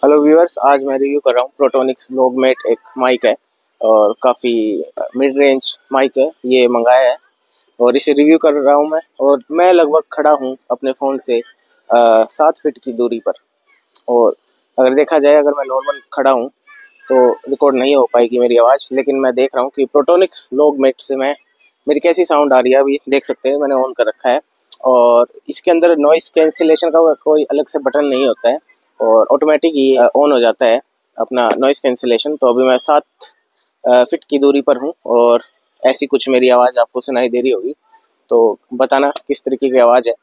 Hello viewers, आज मैं review कर रहा हूँ प्रोटोनिक्स व्लॉगमेट। एक माइक है और काफ़ी मिड रेंज माइक है। ये मंगाया है और इसे रिव्यू कर रहा हूँ मैं। और मैं लगभग खड़ा हूँ अपने फ़ोन से 7 फीट की दूरी पर। और अगर देखा जाए, अगर मैं नॉर्मल खड़ा हूँ तो रिकॉर्ड नहीं हो पाएगी मेरी आवाज़, लेकिन मैं देख रहा हूँ कि प्रोटोनिक्स व्लॉगमेट से मेरी कैसी साउंड आ रही है। अभी देख सकते हैं, मैंने ऑन कर रखा है और इसके अंदर नॉइस कैंसिलेशन का कोई अलग से बटन नहीं होता है और ऑटोमेटिक ही ऑन हो जाता है अपना नॉइस कैंसिलेशन। तो अभी मैं 7 फीट की दूरी पर हूँ और ऐसी कुछ मेरी आवाज़ आपको सुनाई दे रही होगी, तो बताना किस तरीके की आवाज़ है।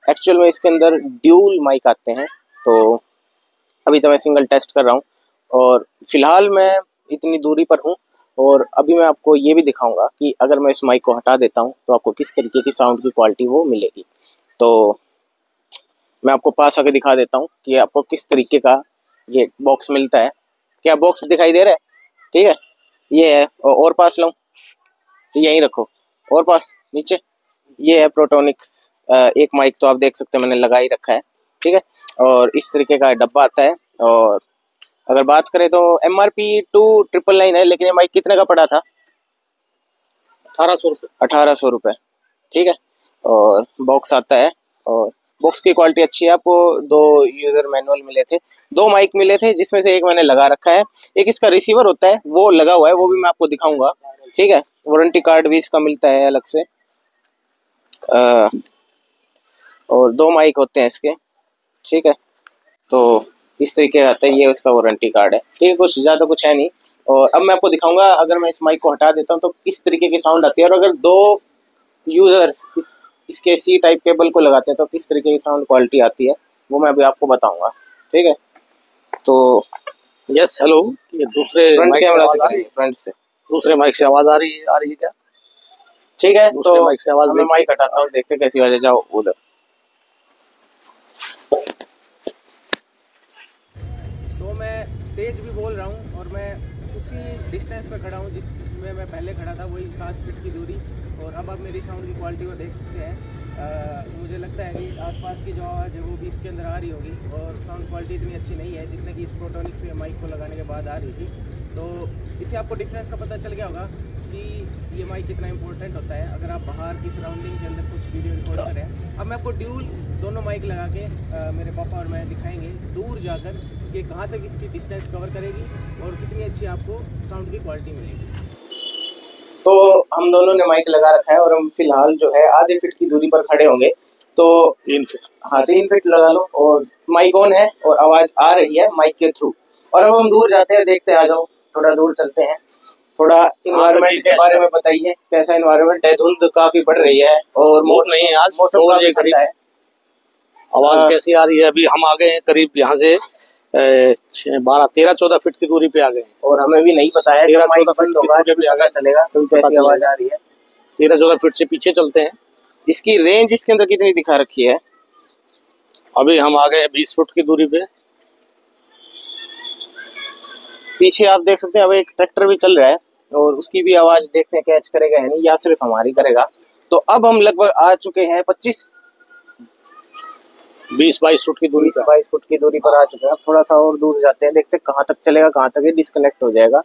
एक्चुअल में इसके अंदर ड्यूल माइक आते हैं, तो अभी तो मैं सिंगल टेस्ट कर रहा हूँ और फिलहाल मैं इतनी दूरी पर हूँ। और अभी मैं आपको ये भी दिखाऊंगा कि अगर मैं इस माइक को हटा देता हूँ तो आपको किस तरीके की साउंड की क्वालिटी वो मिलेगी। तो मैं आपको पास आके दिखा देता हूँ कि आपको किस तरीके का ये बॉक्स मिलता है। क्या बॉक्स दिखाई दे रहा है? ठीक है, ये है। और पास लाऊं? यहीं रखो। और पास नीचे ये है प्रोटोनिक्स एक माइक। तो आप देख सकते हैं, मैंने लगा ही रखा है। ठीक है, और इस तरीके का डब्बा आता है। और अगर बात करें तो MRP 2999 है, लेकिन ये माइक कितने का पड़ा था? 1800 रुपये। ठीक है, और बॉक्स आता है और बॉक्स की क्वालिटी अच्छी है। आपको 2 यूजर मैनुअल मिले थे, 2 माइक मिले थे, जिसमें से एक मैंने लगा रखा है। एक इसका रिसीवर होता है, वो लगा हुआ है, वो भी मैं आपको दिखाऊंगा। ठीक है, वारंटी कार्ड भी इसका मिलता है अलग से। और 2 माइक होते हैं इसके। ठीक है, तो इस तरीके का आता है, ये उसका वारंटी कार्ड है। ठीक है, कुछ ज़्यादा कुछ है नहीं। और अब मैं आपको दिखाऊंगा, अगर मैं इस माइक को हटा देता हूँ तो किस तरीके की साउंड आती है, और अगर 2 यूजर्स इसके C टाइप केबल को लगाते हैं तो किस तरीके की साउंड क्वालिटी आती है, वो मैं अभी आपको बताऊंगा। ठीक है, तो यस हेलो, ये दूसरे फ्रंट माइक कैमरा से से, फ्रंट से दूसरे माइक से आवाज आ रही है क्या? ठीक है, तो माइक से आवाज मैं माइक हटाता हूँ, देखते कैसी आवाज है। जाओ उधर। तो मैं तेज भी बोल रहा हूँ और मैं उसी डिस्टेंस पे खड़ा हूँ जिसमें मैं पहले खड़ा था, वही 7 फीट की दूरी। और अब आप मेरी साउंड की क्वालिटी को देख सकते हैं। मुझे लगता है कि आसपास की जो आवाज़ है वो भी इसके अंदर आ रही होगी, और साउंड क्वालिटी इतनी अच्छी नहीं है जितने की इस प्रोटोनिक्स माइक को लगाने के बाद आ रही थी। तो इससे आपको डिफरेंस का पता चल गया होगा कि ये माइक कितना इंपॉर्टेंट होता है अगर आप बाहर की सराउंडिंग के अंदर कुछ वीडियो रिकॉर्ड करें। अब मैं आपको ड्यूल दोनों माइक लगा के मेरे पापा और मैं दिखाएंगे दूर जाकर कि कहाँ तक इसकी डिस्टेंस कवर करेगी और कितनी अच्छी आपको साउंड की क्वालिटी मिलेगी। तो हम दोनों ने माइक लगा रखा है और हम फिलहाल जो है आधे फीट की दूरी पर खड़े होंगे। तो 3 फीट, हाँ 3 फीट लगा लो, और माइक ऑन है और आवाज़ आ रही है माइक के थ्रू। और अब हम दूर जाते हैं, देखते हैं। आ जाओ, थोड़ा दूर चलते हैं। थोड़ा इन्वायरमेंट के बारे में बताइए, कैसा इन्वायरमेंट है? धुंध काफी बढ़ रही है और धूप नहीं है आज, मौसम काफी ठंडा है। आवाज कैसी आ रही है? अभी हम आ गए हैं करीब यहाँ से 12-13-14 फीट की दूरी पे आ गए हैं, और हमें भी नहीं पता है 13-14 फीट की दूरी पे पता चलेगा तो कैसी आवाज आ रही है। 13-14 फीट से पीछे चलते हैं। इसकी रेंज इसके अंदर कितनी दिखा रखी है? अभी हम आ गए हैं 20 फुट की दूरी पे। पीछे आप देख सकते हैं, अब एक ट्रैक्टर भी चल रहा है और उसकी भी आवाज देखते हैं कैच करेगा है नहीं, या सिर्फ हमारी करेगा। तो अब हम लगभग आ चुके हैं 20-22 फुट की दूरी 22 फुट की दूरी पर आ चुके हैं। अब थोड़ा सा और दूर जाते हैं, देखते हैं कहाँ तक चलेगा, कहाँ तक ये डिस्कनेक्ट हो जाएगा।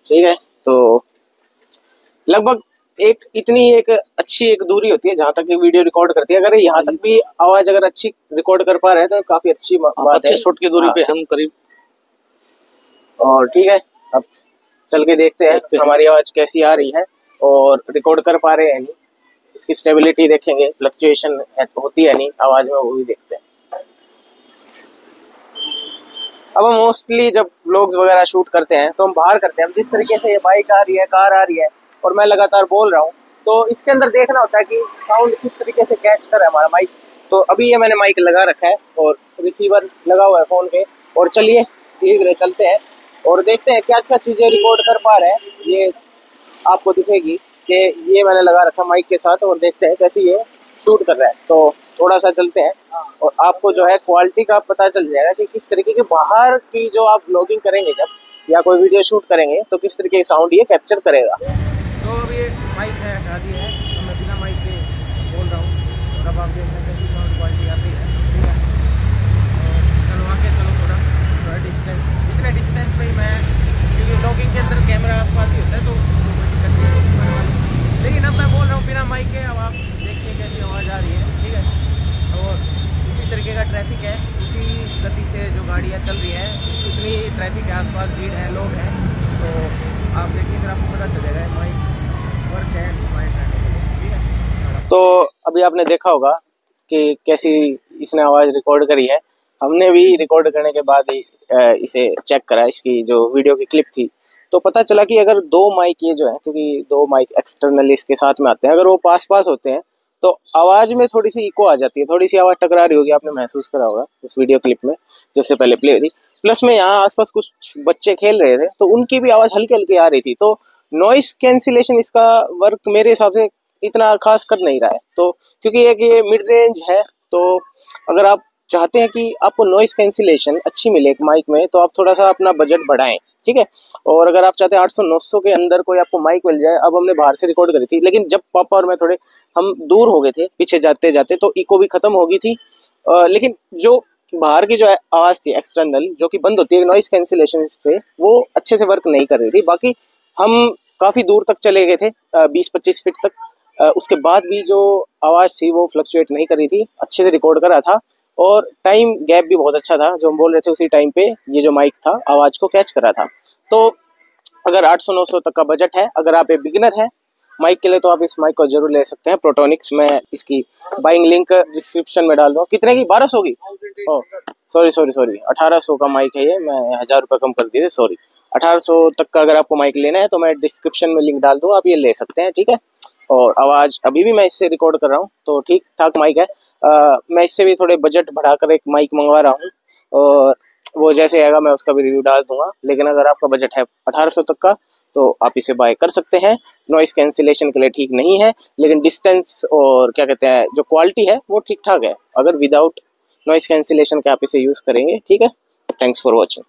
ठीक है, तो लगभग एक अच्छी एक दूरी होती है जहाँ तक ये वीडियो रिकॉर्ड करती है। अगर यहाँ तक भी आवाज अगर अच्छी रिकॉर्ड कर पा रहे हैं तो काफी अच्छी बात है। 25 फुट की दूरी पे हम करीब। और ठीक है, अब चल के देखते हैं हमारी आवाज कैसी आ रही है और रिकॉर्ड कर पा रहे हैं नहीं। इसकी स्टेबिलिटी देखेंगे, फ्लक्चुएशन होती है नहीं आवाज में, वो भी देखते हैं। अब हम मोस्टली जब व्लॉग्स वगैरह शूट करते हैं तो हम बाहर करते हैं। अब जिस तरीके से ये बाइक आ रही है, कार आ रही है और मैं लगातार बोल रहा हूँ, तो इसके अंदर देखना होता है कि साउंड किस तरीके से कैच कर रहा है हमारा माइक। तो अभी ये मैंने माइक लगा रखा है और रिसीवर लगा हुआ है फ़ोन पे, और चलिए धीरे धीरे चलते हैं और देखते हैं क्या क्या चीज़ें रिकॉर्ड कर पा रहे हैं। ये आपको दिखेगी कि ये मैंने लगा रखा माइक के साथ, और देखते हैं कैसे ये शूट कर रहा है। तो थोड़ा सा चलते हैं और आपको जो है क्वालिटी का पता चल जाएगा कि किस तरीके के बाहर की जो आप व्लॉगिंग करेंगे जब या कोई वीडियो शूट करेंगे तो किस तरीके की साउंड ये कैप्चर करेगा। तो अब ये माइक है हटा दी है, तो मैं बिना माइक के बोल रहा हूँ और अब आप देख रहे हैं कैसी साउंड क्वालिटी आती है। ठीक है, चलो आगे चलो, थोड़ा गाड़ियाँ चल रही हैं, इतनी ट्रैफिक के आसपास भीड़ है, लोग हैं, तो आप देखेंगे फिर आपको पता चलेगा माइक वर्क है माइक रहने के लिए, ठीक है। तो अभी आपने देखा होगा कि कैसी इसने आवाज़ रिकॉर्ड करी है। हमने भी रिकॉर्ड करने के बाद ही इसे चेक करा, इसकी जो वीडियो की क्लिप थी, तो पता चला कि अगर दो माइक ये जो है, क्योंकि दो माइक एक्सटर्नल इसके साथ में आते हैं, अगर वो पास पास होते हैं तो आवाज में थोड़ी सी इको आ जाती है, थोड़ी सी आवाज टकरा रही होगी, आपने महसूस करा होगा उस वीडियो क्लिप में जो से पहले प्ले हुई थी। प्लस में यहाँ आसपास कुछ बच्चे खेल रहे थे तो उनकी भी आवाज हल्की हल्की आ रही थी, तो नॉइस कैंसिलेशन इसका वर्क मेरे हिसाब से इतना खास कर नहीं रहा है। तो क्योंकि ये मिड रेंज है, तो अगर आप चाहते हैं कि आपको नॉइस कैंसिलेशन अच्छी मिले एक माइक में, तो आप थोड़ा सा अपना बजट बढ़ाएं, ठीक है। और अगर आप चाहते हैं 800-900 के अंदर कोई आपको माइक मिल जाए, अब हमने बाहर से रिकॉर्ड करी थी, लेकिन जब पापा और मैं थोड़े हम दूर हो गए थे पीछे जाते जाते, तो इको भी खत्म हो गई थी। लेकिन जो बाहर की जो आवाज थी एक्सटर्नल, जो कि बंद होती है नॉइस कैंसिलेशन पे, वो अच्छे से वर्क नहीं कर रही थी। बाकी हम काफी दूर तक चले गए थे, 20-25 फीट तक, उसके बाद भी जो आवाज थी वो फ्लक्चुएट नहीं कर रही थी, अच्छे से रिकॉर्ड कर रहा था। और टाइम गैप भी बहुत अच्छा था, जो हम बोल रहे थे उसी टाइम पे ये जो माइक था आवाज को कैच कर रहा था। तो अगर 800-900 तक का बजट है, अगर आप एक बिगिनर है माइक के लिए, तो आप इस माइक को जरूर ले सकते हैं। प्रोटोनिक्स में इसकी बाइंग लिंक डिस्क्रिप्शन में डाल दूँ। कितने की? 1200 की? ओ सॉरी 1800 का माइक है ये, मैं 1000 रुपये कम कर दिए थे, सॉरी। 1800 तक का अगर आपको माइक लेना है तो मैं डिस्क्रिप्शन में लिंक डाल दूँ, आप ये ले सकते हैं, ठीक है। और आवाज़ अभी भी मैं इससे रिकॉर्ड कर रहा हूँ, तो ठीक ठाक माइक है। मैं इससे भी थोड़े बजट बढ़ाकर एक माइक मंगवा रहा हूँ, और वो जैसे आएगा मैं उसका भी रिव्यू डाल दूंगा। लेकिन अगर आपका बजट है 1800 तक का, तो आप इसे बाय कर सकते हैं। नॉइस कैंसिलेशन के लिए ठीक नहीं है, लेकिन डिस्टेंस और क्या कहते हैं जो क्वालिटी है वो ठीक ठाक है, अगर विदाउट नॉइस कैंसिलेशन के आप इसे यूज़ करेंगे, ठीक है। Thanks for watching.